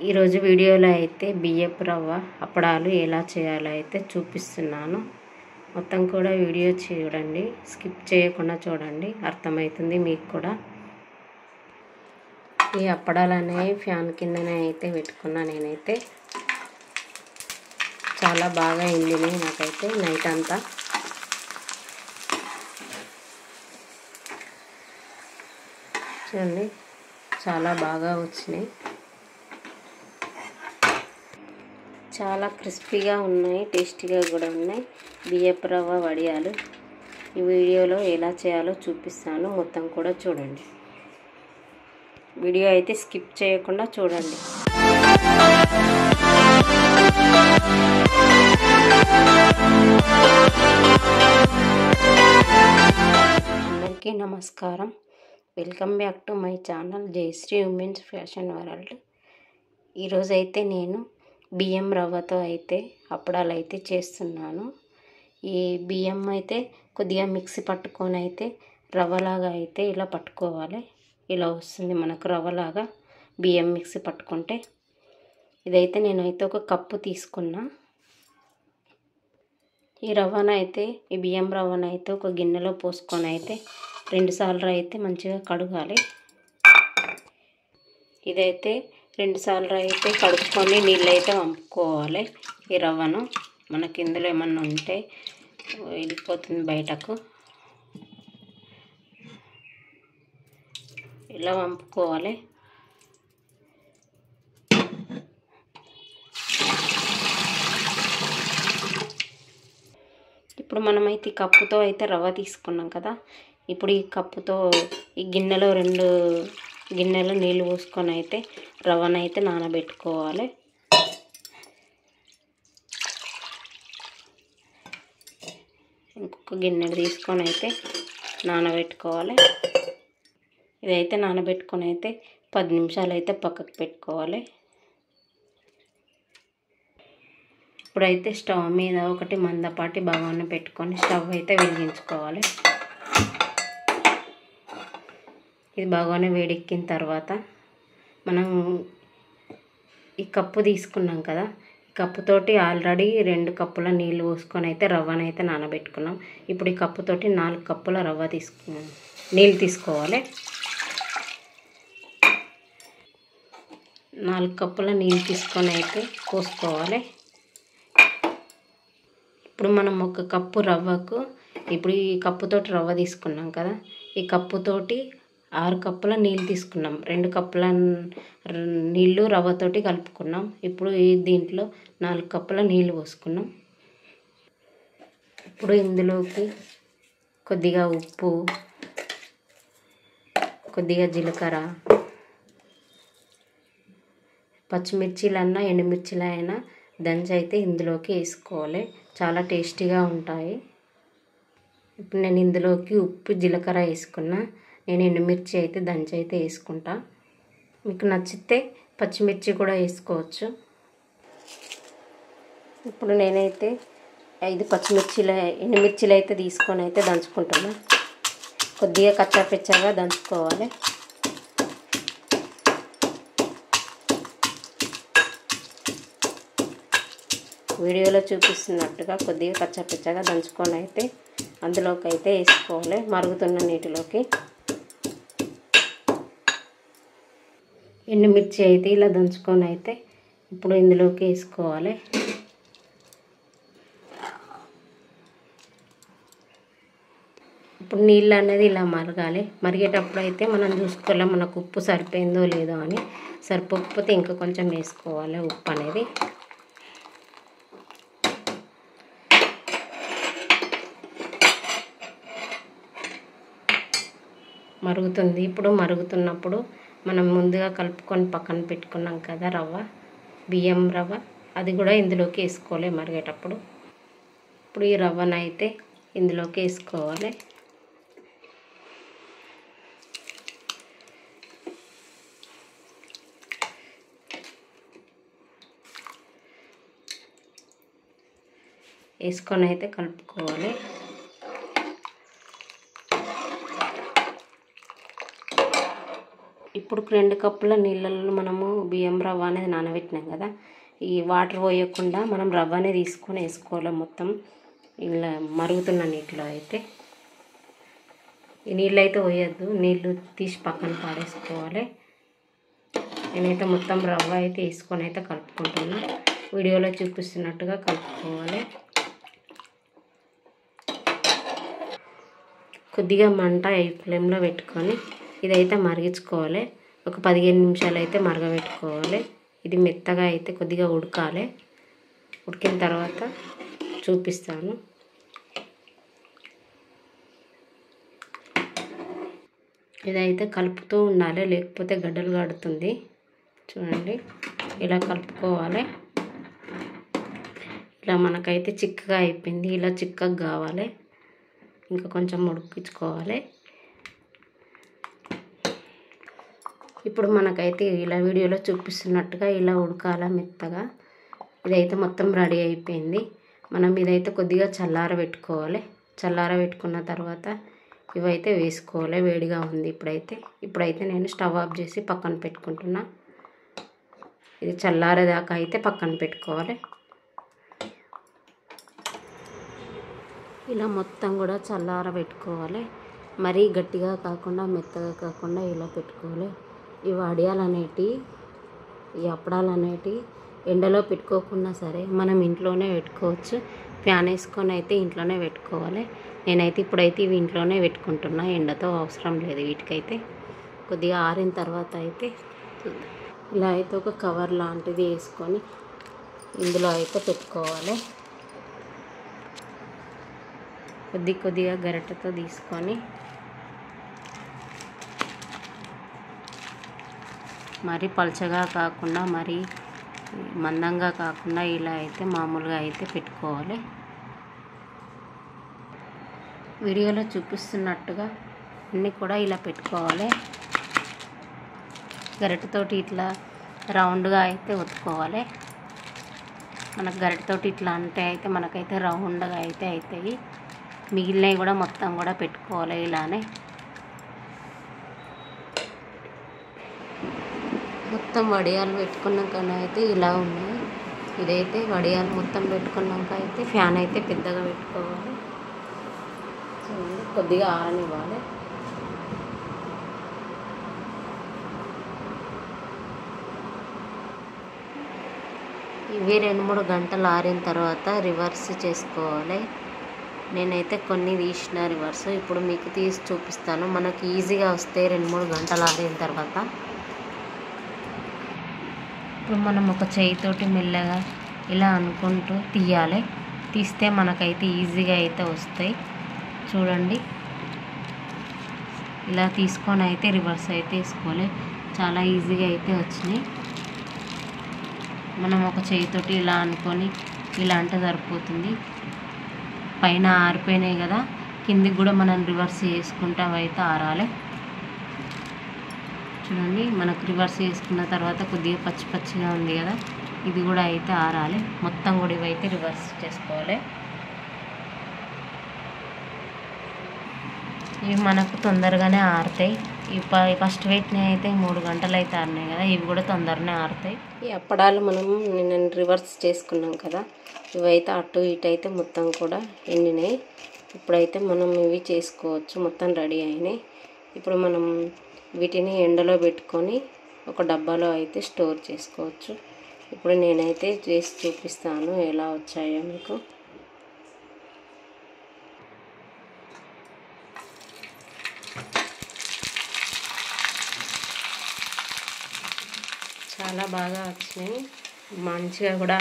ఈరోజు వీడియోలో అయితే బియ్యపు రవ్వ అప్పడాలు ఎలా చేయాలో అయితే చూపిస్తున్నాను. మొత్తం కూడా వీడియో చూడండి, స్కిప్ చేయకుండా చూడండి, అర్థమవుతుంది మీకు కూడా. ఈ అప్పడాలు అనేవి ఫ్యాన్ కిందనే అయితే పెట్టుకున్నా. నేనైతే చాలా బాగా ఎండినాయి నాకైతే నైట్ అంతా. చూడండి, చాలా బాగా వచ్చినాయి, చాలా క్రిస్పీగా ఉన్నాయి, టేస్టీగా కూడా ఉన్నాయి బియ్యపు రవ్వ వడియాలు. ఈ వీడియోలో ఎలా చేయాలో చూపిస్తాను, మొత్తం కూడా చూడండి. వీడియో అయితే స్కిప్ చేయకుండా చూడండి. అందరికీ నమస్కారం, welcome back to my channel Jayasree women's fashion world. ఈరోజు అయితే నేను బియ్యం రవ్వతో అయితే అప్పడాలు అయితే చేస్తున్నాను. ఈ బియ్యం అయితే కొద్దిగా మిక్సీ పట్టుకొని అయితే రవ్వలాగా అయితే ఇలా పట్టుకోవాలి. ఇలా వస్తుంది మనకు రవ్వలాగా బియ్యం మిక్సీ పట్టుకుంటే. ఇదైతే నేనైతే ఒక కప్పు తీసుకున్నా. ఈ రవ్వనైతే ఈ బియ్యం రవ్వనైతే ఒక గిన్నెలో పోసుకొని అయితే 2 సార్లు అయితే మంచిగా కడగాలి. ఇదైతే 2 సార్లు అయితే కడుక్కొని నీళ్ళు అయితే వంపుకోవాలి. ఈ రవ్వను మనకి ఇందులో ఏమన్నా ఉంటే వెళ్ళిపోతుంది బయటకు. ఇలా వంపుకోవాలి. ఇప్పుడు మనమైతే ఈ కప్పుతో అయితే రవ్వ తీసుకున్నాం కదా. ఇప్పుడు ఈ కప్పుతో ఈ గిన్నెలో 2 గిన్నెలు నీళ్ళు పోసుకొని అయితే రవ్వనైతే నానబెట్టుకోవాలి. ఇంకొక గిన్నెలు తీసుకొని అయితే నానబెట్టుకోవాలి. ఇదైతే నానబెట్టుకొని అయితే 10 నిమిషాలు అయితే పక్కకు పెట్టుకోవాలి. ఇప్పుడైతే స్టవ్ మీద ఒకటి మందపాటి బగోని పెట్టుకొని స్టవ్ అయితే వెలిగించుకోవాలి. ఇది బాగానే వేడెక్కిన తర్వాత మనం ఈ కప్పు తీసుకున్నాం కదా, ఈ కప్పుతోటి ఆల్రెడీ 2 కప్పుల నీళ్ళు పోసుకొని అయితే రవ్వనైతే నానబెట్టుకున్నాం. ఇప్పుడు ఈ కప్పుతోటి 4 కప్పుల రవ్వ నీళ్ళు తీసుకోవాలి. 4 కప్పుల నీళ్ళు తీసుకొని అయితే పోసుకోవాలి. ఇప్పుడు మనం 1 కప్పు రవ్వకు ఇప్పుడు ఈ కప్పుతోటి రవ్వ తీసుకున్నాం కదా, ఈ కప్పుతోటి 6 కప్పుల నీళ్ళు తీసుకున్నాం. 2 కప్పుల నీళ్ళు రవ్వతోటి కలుపుకున్నాం. ఇప్పుడు దీంట్లో 4 కప్పుల నీళ్ళు పోసుకున్నాం. ఇప్పుడు ఇందులోకి కొద్దిగా ఉప్పు, కొద్దిగా జీలకర్ర, పచ్చిమిర్చిలన్నా ఎండుమిర్చిలైనా దంచి అయితే ఇందులోకి వేసుకోవాలి. చాలా టేస్టీగా ఉంటాయి. ఇప్పుడు నేను ఇందులోకి ఉప్పు జీలకర్ర వేసుకున్నా. నేను ఎండుమిర్చి అయితే దంచి అయితే వేసుకుంటా. మీకు నచ్చితే పచ్చిమిర్చి కూడా వేసుకోవచ్చు. ఇప్పుడు నేనైతే 5 ఎండుమిర్చిలు అయితే తీసుకొని అయితే దంచుకుంటున్నా. కొద్దిగా కచ్చాపిచ్చాగా దంచుకోవాలి. వీడియోలో చూపిస్తున్నట్టుగా కొద్దిగా కచ్చాపిచ్చాగా దంచుకొని అయితే అందులోకి అయితే వేసుకోవాలి, మరుగుతున్న నీటిలోకి. ఎండుమిర్చి అయితే ఇలా దంచుకొని అయితే ఇప్పుడు ఇందులోకి వేసుకోవాలి. ఇప్పుడు నీళ్ళు అనేది ఇలా మరగాలి. మరిగేటప్పుడు అయితే మనం చూసుకోవాలి మనకు ఉప్పు సరిపోయిందో లేదో అని. సరిపోకపోతే ఇంకా కొంచెం వేసుకోవాలి ఉప్పు అనేది. మరుగుతుంది. ఇప్పుడు మరుగుతున్నప్పుడు మనం ముందుగా కలుపుకొని పక్కన పెట్టుకున్నాం కదా రవ్వ, బియ్యం రవ్వ, అది కూడా ఇందులోకి వేసుకోవాలి మరిగేటప్పుడు. ఇప్పుడు ఈ రవ్వనైతే ఇందులోకి వేసుకోవాలి. వేసుకొని అయితే కలుపుకోవాలి. ఇప్పుడు 2 కప్పుల నీళ్ళల్లో మనము బియ్యం రవ్వ అనేది నానబెట్టినాం కదా, ఈ వాటర్ పోయకుండా మనం రవ్వనే తీసుకొని వేసుకోవాలి. మొత్తం ఇలా మరుగుతున్న నీటిలో అయితే ఈ నీళ్ళు అయితే పోయొద్దు, నీళ్ళు తీసి పక్కన పాడేసుకోవాలి. నేనైతే మొత్తం రవ్వ అయితే వేసుకొని అయితే కలుపుకుంటున్నా. వీడియోలో చూపిస్తున్నట్టుగా కలుపుకోవాలి. కొద్దిగా మంట హై ఫ్లేమ్లో పెట్టుకొని ఇదైతే మరిగించుకోవాలి. ఒక 15 నిమిషాలు అయితే మరగబెట్టుకోవాలి. ఇది మెత్తగా అయితే కొద్దిగా ఉడకాలి. ఉడికిన తర్వాత చూపిస్తాను. ఇదైతే కలుపుతూ ఉండాలి, లేకపోతే గడ్డలు కడుతుంది. చూడండి, ఇలా కలుపుకోవాలి. ఇలా మనకైతే చిక్కగా అయిపోయింది. ఇలా చిక్కగా కావాలి, ఇంకా కొంచెం ఉడికించుకోవాలి. ఇప్పుడు మనకైతే ఇలా వీడియోలో చూపిస్తున్నట్టుగా ఇలా ఉడకాల మెత్తగా. ఇదైతే మొత్తం రెడీ అయిపోయింది. మనం ఇదైతే కొద్దిగా చల్లారబెట్టుకోవాలి. చల్లారబెట్టుకున్న తర్వాత ఇవైతే వేసుకోవాలి. వేడిగా ఉంది ఇప్పుడైతే నేను స్టవ్ ఆఫ్ చేసి పక్కన పెట్టుకుంటున్నా. ఇది చల్లారేదాకా అయితే పక్కన పెట్టుకోవాలి. ఇలా మొత్తం కూడా చల్లారబెట్టుకోవాలి. మరీ గట్టిగా కాకుండా మెత్తగా కాకుండా ఇలా పెట్టుకోవాలి. ఈ వడియాలు అనేటివి, ఈ అప్పడాలు అనేటివి ఎండలో పెట్టుకోకుండా సరే మనం ఇంట్లోనే పెట్టుకోవచ్చు. ఫ్యాన్ వేసుకొని అయితే ఇంట్లోనే పెట్టుకోవాలి. నేనైతే ఇప్పుడైతే ఇవి ఇంట్లోనే పెట్టుకుంటున్నా. ఎండతో అవసరం లేదు వీటికైతే. కొద్దిగా ఆరిన తర్వాత అయితే ఇలా అయితే ఒక కవర్ లాంటిది వేసుకొని ఇందులో అయితే పెట్టుకోవాలి. కొద్దిగా గరిటెతో తీసుకొని మరీ పల్చగా కాకుండా మరీ మందంగా కాకుండా ఇలా అయితే మామూలుగా అయితే పెట్టుకోవాలి. వీడియోలో చూపిస్తున్నట్టుగా అన్నీ కూడా ఇలా పెట్టుకోవాలి. గరిటెతోటి ఇట్లా రౌండ్గా అయితే ఒత్తుకోవాలి. మనకు గరిటెతోటి ఇట్లా అంటే అయితే మనకైతే రౌండ్గా అయితే అవుతాయి. మిగిలినవి కూడా మొత్తం కూడా పెట్టుకోవాలి ఇలానే. మొత్తం వడియాలు పెట్టుకున్నాక అయితే ఇలా ఉన్నాయి. ఇదైతే వడియాలు మొత్తం పెట్టుకున్నాక అయితే ఫ్యాన్ అయితే పెద్దగా పెట్టుకోవాలి. కొద్దిగా ఆరనివ్వాలి. ఇవి 2-3 గంటలు ఆరిన తర్వాత రివర్స్ చేసుకోవాలి. నేనైతే కొన్ని తీసిన రివర్స్ ఇప్పుడు మీకు తీసి చూపిస్తాను. మనకి ఈజీగా వస్తే 2-3 గంటలు ఆరిన తర్వాత ఇప్పుడు మనం ఒక చేయితోటి మెల్లగా ఇలా అనుకుంటూ తీయాలి. తీస్తే మనకైతే ఈజీగా అయితే వస్తాయి. చూడండి, ఇలా తీసుకొని అయితే రివర్స్ అయితే వేసుకోవాలి. చాలా ఈజీగా అయితే వచ్చినాయి. మనం ఒక చేయితోటి ఇలా అనుకొని ఇలా అంటే సరిపోతుంది. పైన ఆరిపోయినాయి కదా, కిందికి కూడా మనం రివర్స్ చేసుకుంటే అవి అయితే ఆరాలి. చూడండి, మనకు రివర్స్ చేసుకున్న తర్వాత కొద్దిగా పచ్చి పచ్చిగా ఉంది కదా, ఇది కూడా అయితే ఆరాలి. మొత్తం కూడా ఇవైతే రివర్స్ చేసుకోవాలి. ఇవి మనకు తొందరగానే ఆరుతాయి. ఈ ఫస్ట్ పెట్టినవి అయితే 3 గంటలు అయితే ఆరినాయి కదా, ఇవి కూడా తొందరనే ఆరుతాయి. ఈ అప్పడాలు మనం నేను రివర్స్ చేసుకున్నాం కదా, ఇవైతే అటు ఇటు అయితే మొత్తం కూడా ఎండినాయి. ఇప్పుడైతే మనం ఇవి చేసుకోవచ్చు. మొత్తం రెడీ అయినాయి. ఇప్పుడు మనం వీటిని ఎండలో పెట్టుకొని ఒక డబ్బాలో అయితే స్టోర్ చేసుకోవచ్చు. ఇప్పుడు నేనైతే చేసి చూపిస్తాను ఎలా వచ్చాయో మీకు. చాలా బాగా వచ్చినాయి. మంచిగా కూడా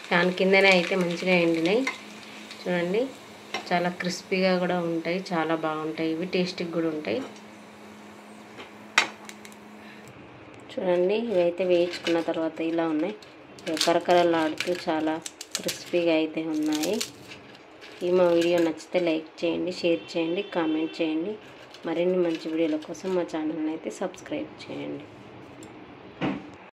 ఫ్యాన్ కిందనే అయితే మంచిగా ఎండినాయి. చూడండి, చాలా క్రిస్పీగా కూడా ఉంటాయి. చాలా బాగుంటాయి. ఇవి టేస్టీగా కూడా ఉంటాయి. చూడండి, ఇవైతే వేయించుకున్న తర్వాత ఇలా ఉన్నాయి. కరకరలాడుతూ చాలా క్రిస్పీగా అయితే ఉన్నాయి. ఈ మా వీడియో నచ్చితే లైక్ చేయండి, షేర్ చేయండి, కామెంట్ చేయండి. మరిన్ని మంచి వీడియోల కోసం మా ఛానల్ని అయితే సబ్స్క్రైబ్ చేయండి.